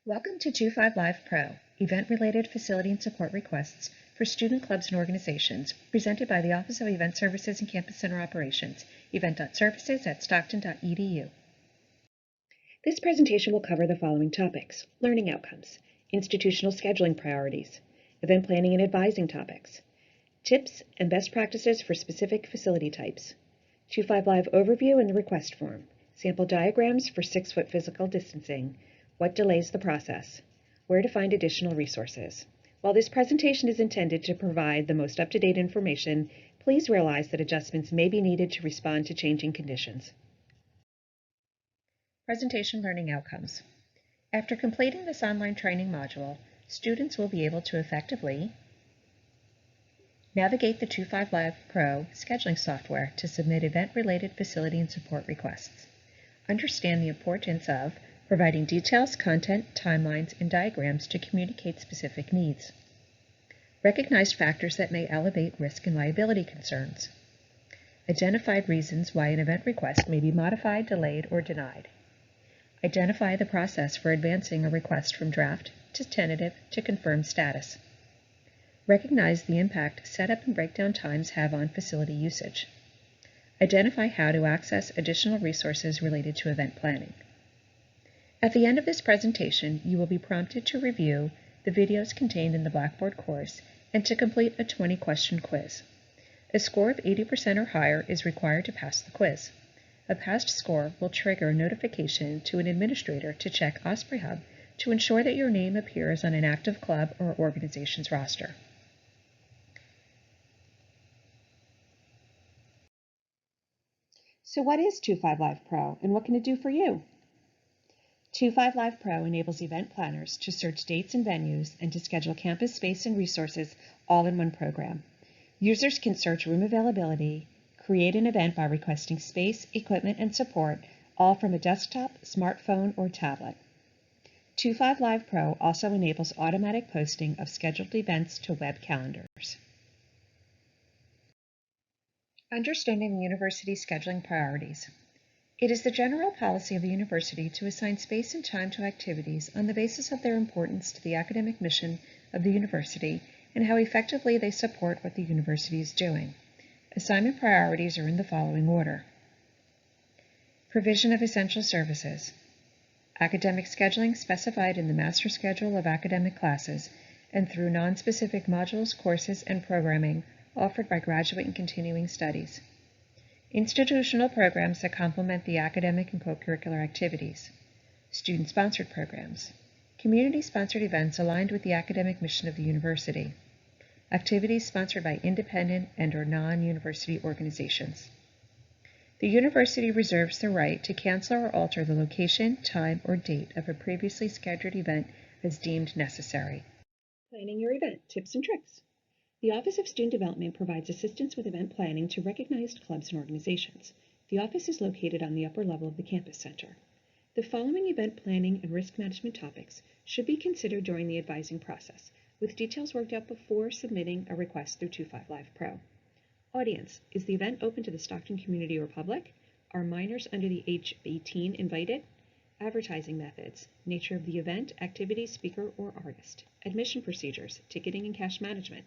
Welcome to 25LivePro, event-related facility and support requests for student clubs and organizations, presented by the Office of Event Services and Campus Center Operations, event.services@stockton.edu. This presentation will cover the following topics: learning outcomes, institutional scheduling priorities, event planning and advising topics, tips and best practices for specific facility types, 25Live overview and the request form, sample diagrams for 6-foot physical distancing, what delays the process, where to find additional resources. While this presentation is intended to provide the most up-to-date information, please realize that adjustments may be needed to respond to changing conditions. Presentation learning outcomes. After completing this online training module, students will be able to effectively navigate the 25LivePro scheduling software to submit event-related facility and support requests, understand the importance of providing details, content, timelines, and diagrams to communicate specific needs, recognize factors that may elevate risk and liability concerns, identified reasons why an event request may be modified, delayed, or denied, identify the process for advancing a request from draft to tentative to confirmed status, recognize the impact setup and breakdown times have on facility usage, identify how to access additional resources related to event planning. At the end of this presentation, you will be prompted to review the videos contained in the Blackboard course and to complete a 20-question quiz. A score of 80% or higher is required to pass the quiz. A passed score will trigger a notification to an administrator to check Osprey Hub to ensure that your name appears on an active club or organization's roster. So what is 25LivePro and what can it do for you? 25LivePro enables event planners to search dates and venues and to schedule campus space and resources all in one program. Users can search room availability, create an event by requesting space, equipment, and support, all from a desktop, smartphone, or tablet. 25LivePro also enables automatic posting of scheduled events to web calendars. Understanding the university scheduling priorities. It is the general policy of the university to assign space and time to activities on the basis of their importance to the academic mission of the university and how effectively they support what the university is doing. Assignment priorities are in the following order: provision of essential services, academic scheduling specified in the master schedule of academic classes and through non-specific modules, courses, and programming offered by graduate and continuing studies, institutional programs that complement the academic and co-curricular activities, student-sponsored programs, community-sponsored events aligned with the academic mission of the university, activities sponsored by independent and/or non-university organizations. The university reserves the right to cancel or alter the location, time, or date of a previously scheduled event as deemed necessary. Planning your event, tips and tricks. The Office of Student Development provides assistance with event planning to recognized clubs and organizations. The office is located on the upper level of the campus center. The following event planning and risk management topics should be considered during the advising process, with details worked out before submitting a request through 25LivePro. Audience: is the event open to the Stockton community or public? Are minors under the age of 18 invited? Advertising methods: nature of the event, activity, speaker, or artist. Admission procedures: ticketing and cash management.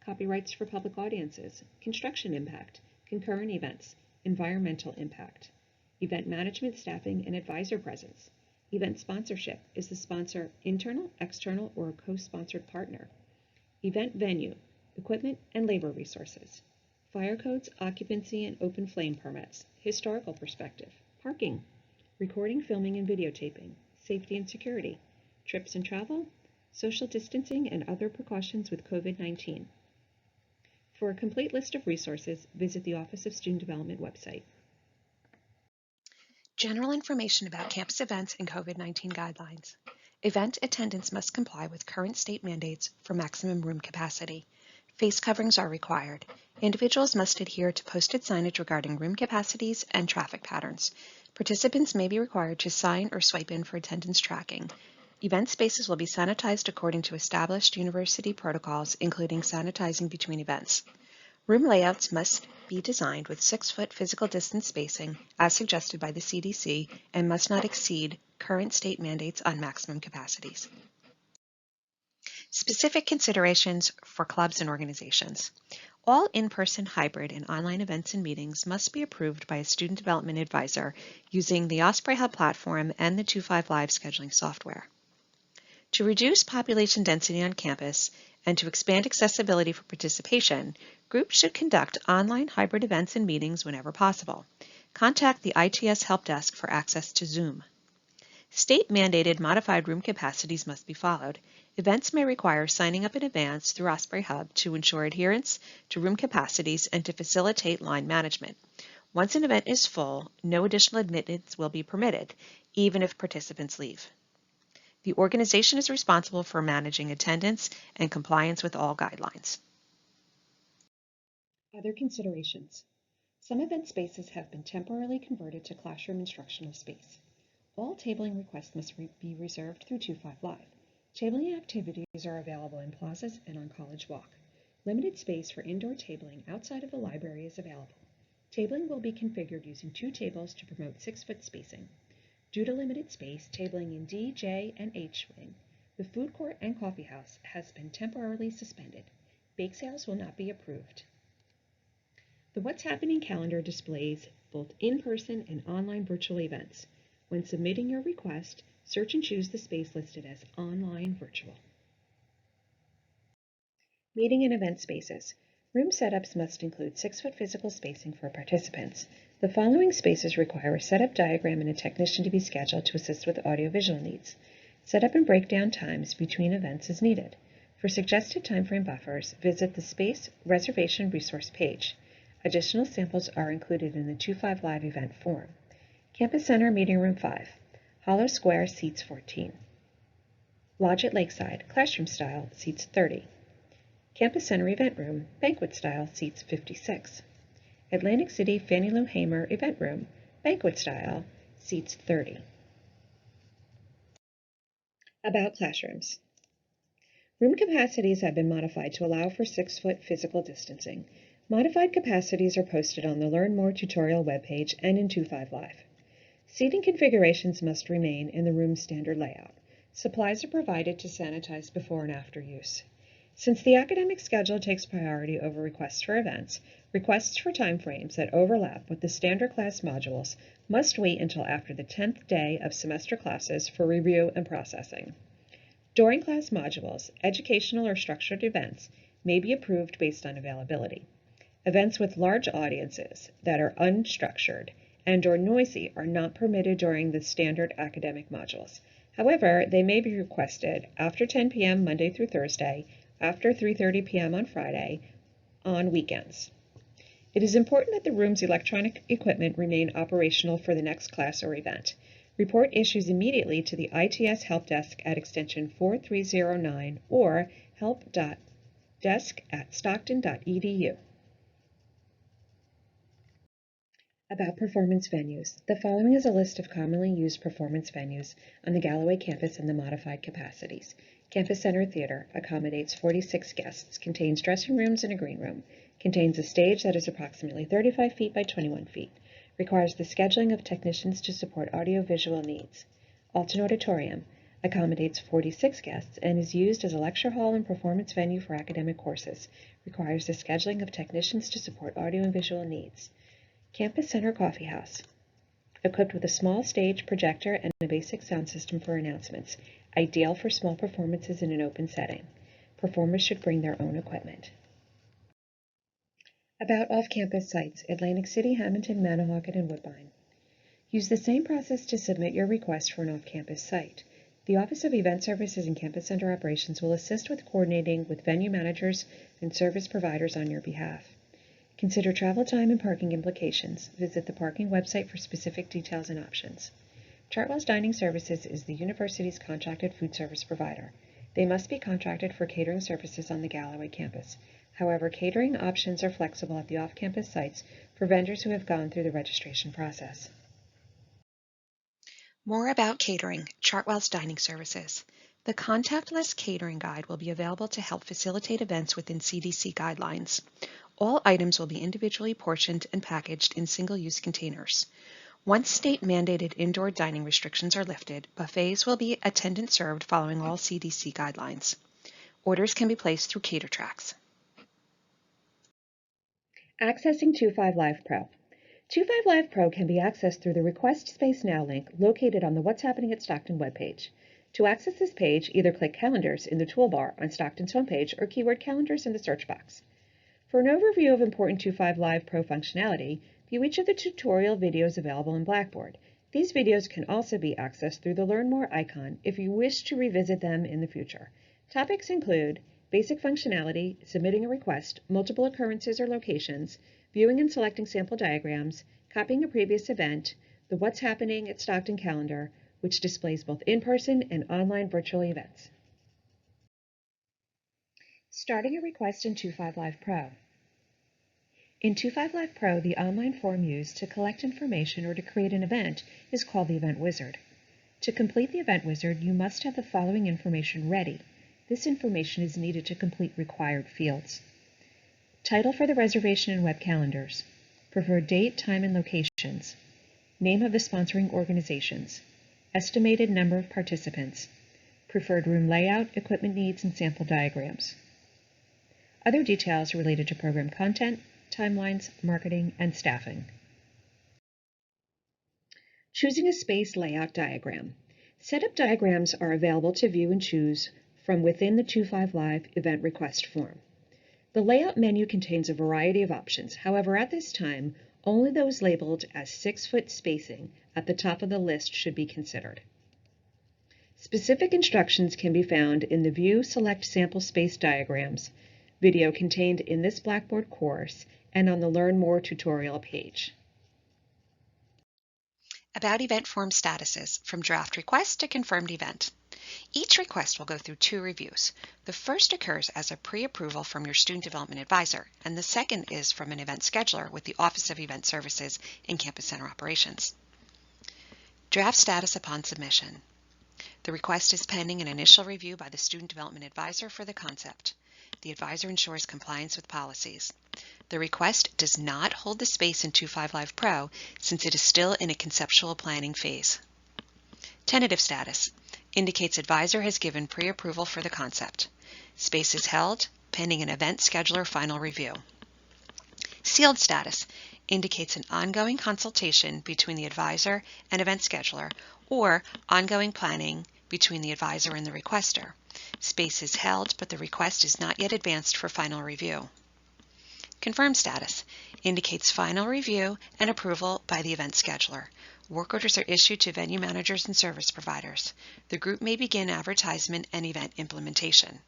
Copyrights for public audiences, construction impact, concurrent events, environmental impact, event management, staffing, and advisor presence, event sponsorship, is the sponsor internal, external, or a co-sponsored partner, event venue, equipment and labor resources, fire codes, occupancy and open flame permits, historical perspective, parking, recording, filming, and videotaping, safety and security, trips and travel, social distancing, and other precautions with COVID-19. For a complete list of resources, visit the Office of Student Development website. General information about campus events and COVID-19 guidelines. Event attendance must comply with current state mandates for maximum room capacity. Face coverings are required. Individuals must adhere to posted signage regarding room capacities and traffic patterns. Participants may be required to sign or swipe in for attendance tracking. Event spaces will be sanitized according to established university protocols, including sanitizing between events. Room layouts must be designed with 6-foot physical distance spacing, as suggested by the CDC, and must not exceed current state mandates on maximum capacities. Specific considerations for clubs and organizations. All in-person, hybrid, and online events and meetings must be approved by a student development advisor using the Osprey Hub platform and the 25Live scheduling software. To reduce population density on campus and to expand accessibility for participation, groups should conduct online hybrid events and meetings whenever possible. Contact the ITS Help Desk for access to Zoom. State-mandated modified room capacities must be followed. Events may require signing up in advance through Osprey Hub to ensure adherence to room capacities and to facilitate line management. Once an event is full, no additional admittance will be permitted, even if participants leave. The organization is responsible for managing attendance and compliance with all guidelines. Other considerations. Some event spaces have been temporarily converted to classroom instructional space. All tabling requests must be reserved through 25Live. Tabling activities are available in plazas and on College Walk. Limited space for indoor tabling outside of the library is available. Tabling will be configured using 2 tables to promote 6-foot spacing. Due to limited space, tabling in D, J, and H wing, the food court and coffee house has been temporarily suspended. Bake sales will not be approved. The What's Happening calendar displays both in-person and online virtual events. When submitting your request, search and choose the space listed as Online Virtual. Meeting and event spaces. Room setups must include 6-foot physical spacing for participants. The following spaces require a setup diagram and a technician to be scheduled to assist with audiovisual needs. Setup and breakdown times between events is needed. For suggested timeframe buffers, visit the Space Reservation Resource page. Additional samples are included in the 25Live event form. Campus Center Meeting Room 5. Hollow Square seats 14. Lodge at Lakeside, classroom style, seats 30. Campus Center Event Room, banquet style, seats 56. Atlantic City Fannie Lou Hamer Event Room, banquet style, seats 30. About classrooms. Room capacities have been modified to allow for 6-foot physical distancing. Modified capacities are posted on the Learn More tutorial webpage and in 25Live. Seating configurations must remain in the room's standard layout. Supplies are provided to sanitize before and after use. Since the academic schedule takes priority over requests for events, requests for timeframes that overlap with the standard class modules must wait until after the 10th day of semester classes for review and processing. During class modules, educational or structured events may be approved based on availability. Events with large audiences that are unstructured and/or noisy are not permitted during the standard academic modules. However, they may be requested after 10 p.m. Monday through Thursday, after 3:30 p.m. on Friday, on weekends. It is important that the room's electronic equipment remain operational for the next class or event. Report issues immediately to the ITS Help Desk at extension 4309 or help.desk@stockton.edu. About performance venues. The following is a list of commonly used performance venues on the Galloway campus and the modified capacities. Campus Center Theater accommodates 46 guests, contains dressing rooms and a green room, contains a stage that is approximately 35 feet by 21 feet, requires the scheduling of technicians to support audiovisual needs. Alton Auditorium accommodates 46 guests and is used as a lecture hall and performance venue for academic courses, requires the scheduling of technicians to support audio and visual needs. Campus Center Coffee House, equipped with a small stage, projector, and a basic sound system for announcements, ideal for small performances in an open setting. Performers should bring their own equipment. About off-campus sites, Atlantic City, Hamilton, Manahawkin, and Woodbine. Use the same process to submit your request for an off-campus site. The Office of Event Services and Campus Center Operations will assist with coordinating with venue managers and service providers on your behalf. Consider travel time and parking implications. Visit the parking website for specific details and options. Chartwell's Dining Services is the university's contracted food service provider. They must be contracted for catering services on the Galloway campus. However, catering options are flexible at the off-campus sites for vendors who have gone through the registration process. More about catering, Chartwell's Dining Services. The contactless catering guide will be available to help facilitate events within CDC guidelines. All items will be individually portioned and packaged in single-use containers. Once state-mandated indoor dining restrictions are lifted, buffets will be attendant served following all CDC guidelines. Orders can be placed through cater tracks. Accessing 25LivePro. 25LivePro can be accessed through the Request Space Now link located on the What's Happening at Stockton webpage. To access this page, either click Calendars in the toolbar on Stockton's homepage or keyword Calendars in the search box. For an overview of important 25LivePro functionality, view each of the tutorial videos available in Blackboard. These videos can also be accessed through the Learn More icon if you wish to revisit them in the future. Topics include basic functionality, submitting a request, multiple occurrences or locations, viewing and selecting sample diagrams, copying a previous event, the What's Happening at Stockton calendar, which displays both in-person and online virtual events. Starting a request in 25LivePro. In 25LivePro, the online form used to collect information or to create an event is called the Event Wizard. To complete the Event Wizard, you must have the following information ready. This information is needed to complete required fields. Title for the reservation and web calendars. Preferred date, time, and locations. Name of the sponsoring organizations. Estimated number of participants. Preferred room layout, equipment needs, and sample diagrams. Other details related to program content, timelines, marketing, and staffing. Choosing a space layout diagram. Setup diagrams are available to view and choose from within the 25Live event request form. The layout menu contains a variety of options. However, at this time, only those labeled as 6-foot spacing at the top of the list should be considered. Specific instructions can be found in the View Select Sample Space Diagrams video contained in this Blackboard course and on the Learn More tutorial page. About event form statuses, from draft request to confirmed event. Each request will go through 2 reviews. The first occurs as a pre-approval from your Student Development Advisor, and the second is from an event scheduler with the Office of Event Services in Campus Center Operations. Draft status upon submission. The request is pending an initial review by the Student Development Advisor for the concept. The advisor ensures compliance with policies. The request does not hold the space in 25LivePro since it is still in a conceptual planning phase. Tentative status indicates advisor has given pre-approval for the concept. Space is held pending an event scheduler final review. Sealed status indicates an ongoing consultation between the advisor and event scheduler or ongoing planning between the advisor and the requester. Space is held, but the request is not yet advanced for final review. Confirmed status indicates final review and approval by the event scheduler. Work orders are issued to venue managers and service providers. The group may begin advertisement and event implementation.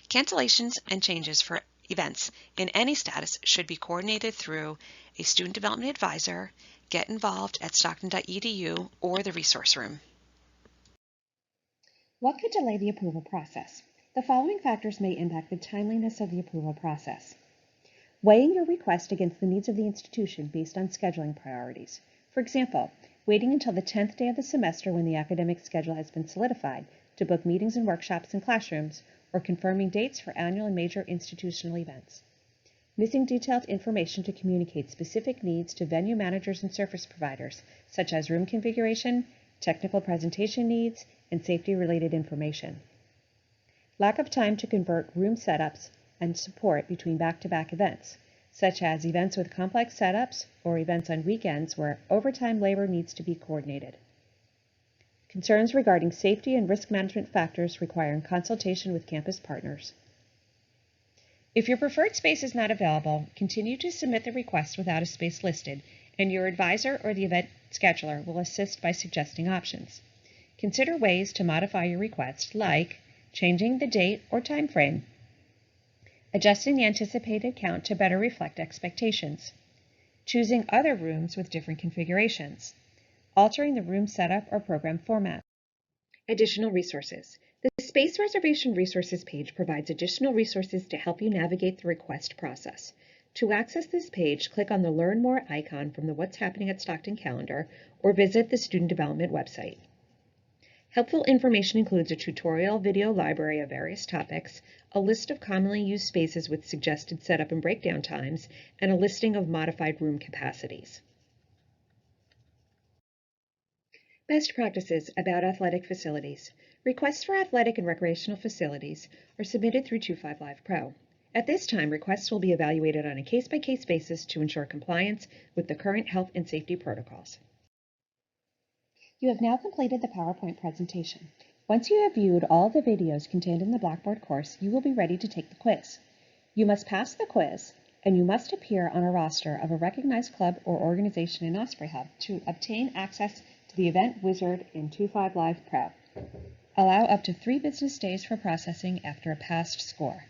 Cancellations and changes for events in any status should be coordinated through a Student Development Advisor, Get Involved at stockton.edu, or the Resource Room. What could delay the approval process? The following factors may impact the timeliness of the approval process. Weighing your request against the needs of the institution based on scheduling priorities. For example, waiting until the 10th day of the semester when the academic schedule has been solidified to book meetings and workshops in classrooms, or confirming dates for annual and major institutional events. Missing detailed information to communicate specific needs to venue managers and service providers, such as room configuration, technical presentation needs, and safety-related information. Lack of time to convert room setups and support between back-to-back events, such as events with complex setups or events on weekends where overtime labor needs to be coordinated. Concerns regarding safety and risk management factors requiring consultation with campus partners. If your preferred space is not available, continue to submit the request without a space listed, and your advisor or the event scheduler will assist by suggesting options. Consider ways to modify your request, like changing the date or time frame, adjusting the anticipated count to better reflect expectations, choosing other rooms with different configurations, altering the room setup or program format. Additional resources. The Space Reservation Resources page provides additional resources to help you navigate the request process. To access this page, click on the Learn More icon from the What's Happening at Stockton calendar or visit the Student Development website. Helpful information includes a tutorial video library of various topics, a list of commonly used spaces with suggested setup and breakdown times, and a listing of modified room capacities. Best practices about athletic facilities. Requests for athletic and recreational facilities are submitted through 25LivePro. At this time, requests will be evaluated on a case-by-case basis to ensure compliance with the current health and safety protocols. You have now completed the PowerPoint presentation. Once you have viewed all the videos contained in the Blackboard course, you will be ready to take the quiz. You must pass the quiz, and you must appear on a roster of a recognized club or organization in Osprey Hub to obtain access to the event wizard in 25LivePro. Allow up to 3 business days for processing after a passed score.